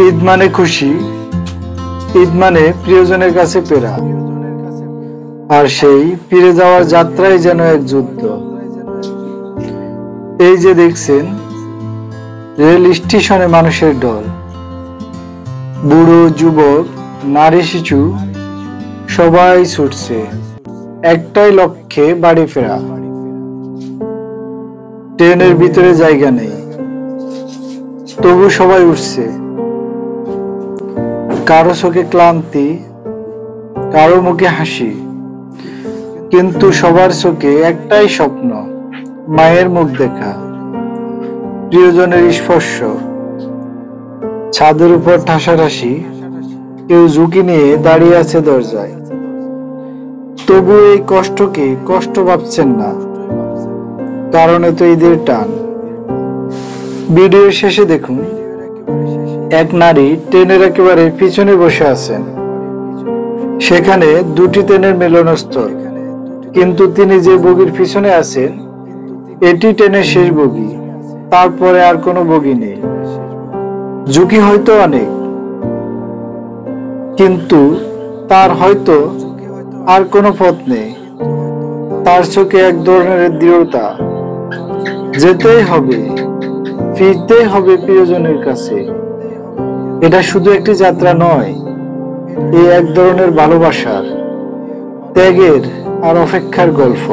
ঈদ মানে খুশি, ঈদ মানে প্রিয়জনের কাছে ফেরা, আর সেই ফিরে যাওয়ার যাত্রাই যেন এক যুদ্ধ। এই যে দেখছেন, রেল স্টেশনে মানুষের ঢল, বুড়ো যুবক নারী শিশু সবাই ছুটছে একটাই লক্ষ্যে, বাড়ি ফেরা। ট্রেনের ভিতরে জায়গা নেই, তবু সবাই উঠছে। কারো চোখে ক্লান্তি, কারো মুখে হাসি, কিন্তু সবার চোখে একটাই স্বপ্ন, মায়ের মুখ দেখা, প্রিয়জনের স্পর্শ। ছাদের উপর ঠাসাঠাসি, কেউ ঝুঁকি নিয়ে দাঁড়িয়ে আছে দরজায়, তবু এই কষ্টকে কষ্ট ভাবছেন না, কারণ এত ঈদের টান। ভিডিওর শেষে দেখুন, এক নারী ট্রেনের একেবারে পিছনে বসে আছেন। সেখানে দুটি ট্রেনের মিলনস্থল, কিন্তু তিনি যে বগির পিছনে আছেন এটি ট্রেনের শেষ বগি, তারপরে আর কোনো বগি নেই। ঝুঁকি হয়তো অনেক, কিন্তু তার হয়তো আর কোনো পথ নেই। তার চোখে এক ধরনের দৃঢ়তা, যেতেই হবে, ফিরতেই হবে প্রিয়জনের কাছে। এটা শুধু একটি যাত্রা নয়, এই এক ধরনের ভালোবাসার, ত্যাগের আর অপেক্ষার গল্প।